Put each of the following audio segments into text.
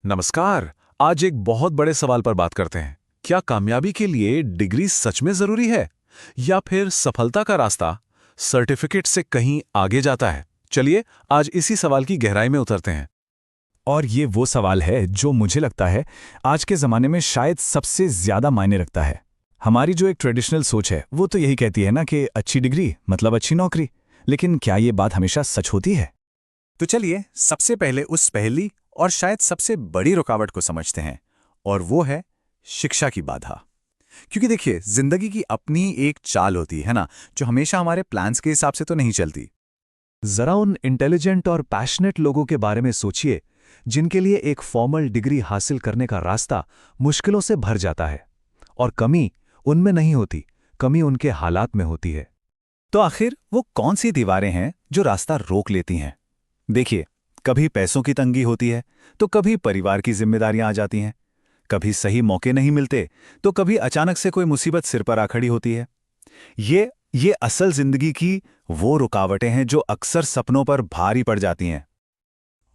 नमस्कार। आज एक बहुत बड़े सवाल पर बात करते हैं। क्या कामयाबी के लिए डिग्री सच में जरूरी है या फिर सफलता का रास्ता सर्टिफिकेट से कहीं आगे जाता है? चलिए आज इसी सवाल की गहराई में उतरते हैं। और ये वो सवाल है जो मुझे लगता है आज के ज़माने में शायद सबसे ज़्यादा मायने रखता है। हमारी जो एक ट्रेडिशनल सोच है वो तो यही कहती है ना कि अच्छी डिग्री मतलब अच्छी नौकरी। लेकिन क्या ये बात हमेशा सच होती है? तो चलिए सबसे पहले उस पहली और शायद सबसे बड़ी रुकावट को समझते हैं, और वो है शिक्षा की बाधा। क्योंकि देखिए, जिंदगी की अपनी एक चाल होती है ना, जो हमेशा हमारे प्लान्स के हिसाब से तो नहीं चलती। ज़रा उन इंटेलिजेंट और पैशनेट लोगों के बारे में सोचिए जिनके लिए एक फॉर्मल डिग्री हासिल करने का रास्ता मुश्किलों से भर जाता है। और कमी उनमें नहीं होती, कमी उनके हालात में होती है। तो आखिर वो कौन सी दीवारें हैं जो रास्ता रोक लेती हैं? देखिए, कभी पैसों की तंगी होती है, तो कभी परिवार की जिम्मेदारियां आ जाती हैं, कभी सही मौके नहीं मिलते, तो कभी अचानक से कोई मुसीबत सिर पर आ खड़ी होती है। ये असल जिंदगी की वो रुकावटें हैं जो अक्सर सपनों पर भारी पड़ जाती हैं।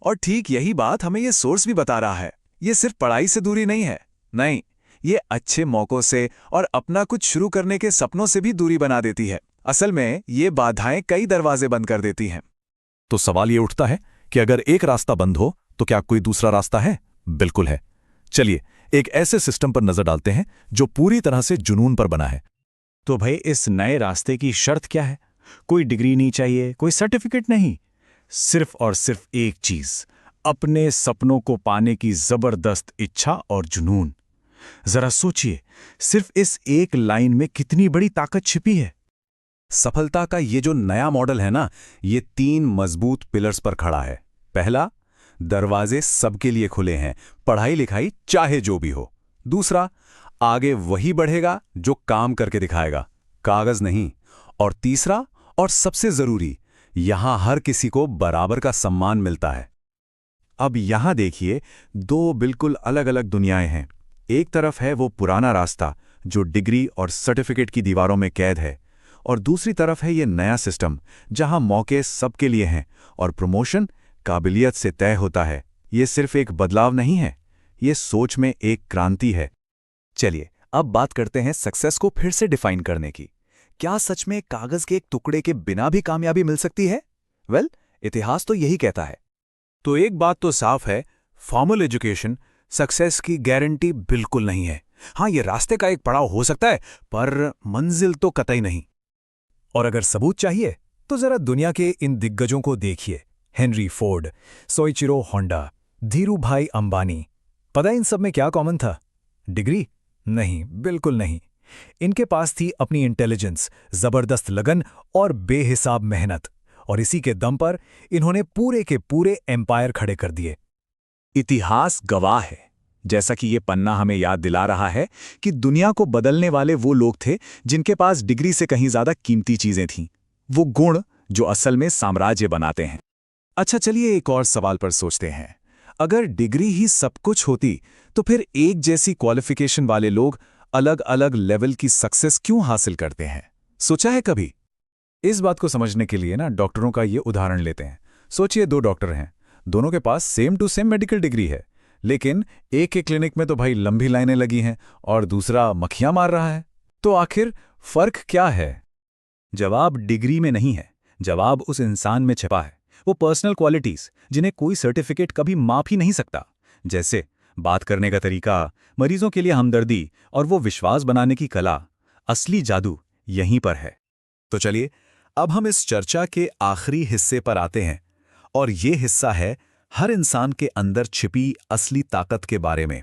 और ठीक यही बात हमें ये सोर्स भी बता रहा है। ये सिर्फ पढ़ाई से दूरी नहीं है, नहीं, ये अच्छे मौकों से और अपना कुछ शुरू करने के सपनों से भी दूरी बना देती है। असल में ये बाधाएं कई दरवाजे बंद कर देती हैं। तो सवाल ये उठता है कि अगर एक रास्ता बंद हो तो क्या कोई दूसरा रास्ता है? बिल्कुल है। चलिए एक ऐसे सिस्टम पर नजर डालते हैं जो पूरी तरह से जुनून पर बना है। तो भाई, इस नए रास्ते की शर्त क्या है? कोई डिग्री नहीं चाहिए, कोई सर्टिफिकेट नहीं, सिर्फ और सिर्फ एक चीज, अपने सपनों को पाने की जबरदस्त इच्छा और जुनून। जरा सोचिए, सिर्फ इस एक लाइन में कितनी बड़ी ताकत छिपी है। सफलता का ये जो नया मॉडल है ना, ये 3 मजबूत पिलर्स पर खड़ा है। पहला, दरवाजे सबके लिए खुले हैं, पढ़ाई लिखाई चाहे जो भी हो। दूसरा, आगे वही बढ़ेगा जो काम करके दिखाएगा, कागज नहीं। और तीसरा और सबसे जरूरी, यहां हर किसी को बराबर का सम्मान मिलता है। अब यहां देखिए, 2 बिल्कुल अलग अलग दुनियाएं हैं। एक तरफ है वो पुराना रास्ता जो डिग्री और सर्टिफिकेट की दीवारों में कैद है, और दूसरी तरफ है ये नया सिस्टम जहां मौके सबके लिए हैं और प्रमोशन काबिलियत से तय होता है। ये सिर्फ एक बदलाव नहीं है, ये सोच में एक क्रांति है। चलिए अब बात करते हैं सक्सेस को फिर से डिफाइन करने की। क्या सच में कागज के एक टुकड़े के बिना भी कामयाबी मिल सकती है? वेल, इतिहास तो यही कहता है। तो एक बात तो साफ है, फॉर्मल एजुकेशन सक्सेस की गारंटी बिल्कुल नहीं है। हाँ, ये रास्ते का एक पड़ाव हो सकता है, पर मंजिल तो कतई नहीं। और अगर सबूत चाहिए तो जरा दुनिया के इन दिग्गजों को देखिए। Henry Ford, Soichiro Honda, Dhirubhai Ambani. पता है इन सब में क्या कॉमन था? डिग्री? नहीं, बिल्कुल नहीं। इनके पास थी अपनी इंटेलिजेंस, जबरदस्त लगन और बेहिसाब मेहनत। और इसी के दम पर इन्होंने पूरे के पूरे एम्पायर खड़े कर दिए। इतिहास गवाह है, जैसा कि ये पन्ना हमें याद दिला रहा है, कि दुनिया को बदलने वाले वो लोग थे जिनके पास डिग्री से कहीं ज्यादा कीमती चीजें थीं, वो गुण जो असल में साम्राज्य बनाते हैं। अच्छा, चलिए एक और सवाल पर सोचते हैं। अगर डिग्री ही सब कुछ होती तो फिर एक जैसी क्वालिफिकेशन वाले लोग अलग अलग लेवल की सक्सेस क्यों हासिल करते हैं? सोचा है कभी? इस बात को समझने के लिए ना डॉक्टरों का ये उदाहरण लेते हैं। सोचिए 2 डॉक्टर हैं, दोनों के पास same to same medical degree है, लेकिन एक के क्लिनिक में तो भाई लंबी लाइनें लगी हैं और दूसरा मक्खियां मार रहा है। तो आखिर फर्क क्या है? जवाब डिग्री में नहीं है, जवाब उस इंसान में छिपा है। वो पर्सनल क्वालिटीज जिन्हें कोई सर्टिफिकेट कभी माप ही नहीं सकता, जैसे बात करने का तरीका, मरीजों के लिए हमदर्दी और वो विश्वास बनाने की कला। असली जादू यहीं पर है। तो चलिए अब हम इस चर्चा के आखिरी हिस्से पर आते हैं, और ये हिस्सा है हर इंसान के अंदर छिपी असली ताकत के बारे में।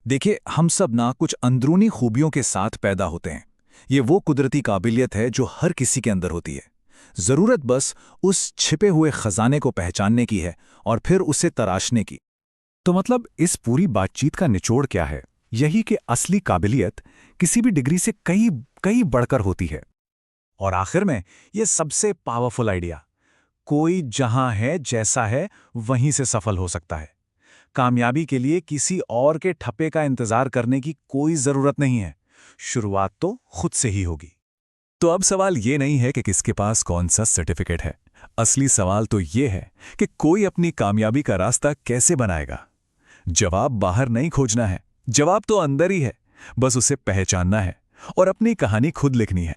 देखिए, हम सब ना कुछ अंदरूनी खूबियों के साथ पैदा होते हैं। ये वो कुदरती काबिलियत है जो हर किसी के अंदर होती है। जरूरत बस उस छिपे हुए खजाने को पहचानने की है और फिर उसे तराशने की। तो मतलब इस पूरी बातचीत का निचोड़ क्या है? यही कि असली काबिलियत किसी भी डिग्री से कई कई बढ़कर होती है। और आखिर में ये सबसे पावरफुल आइडिया, कोई जहां है जैसा है वहीं से सफल हो सकता है। कामयाबी के लिए किसी और के ठप्पे का इंतजार करने की कोई जरूरत नहीं है, शुरुआत तो खुद से ही होगी। तो अब सवाल ये नहीं है कि किसके पास कौन सा सर्टिफिकेट है, असली सवाल तो ये है कि कोई अपनी कामयाबी का रास्ता कैसे बनाएगा। जवाब बाहर नहीं खोजना है, जवाब तो अंदर ही है, बस उसे पहचानना है और अपनी कहानी खुद लिखनी है।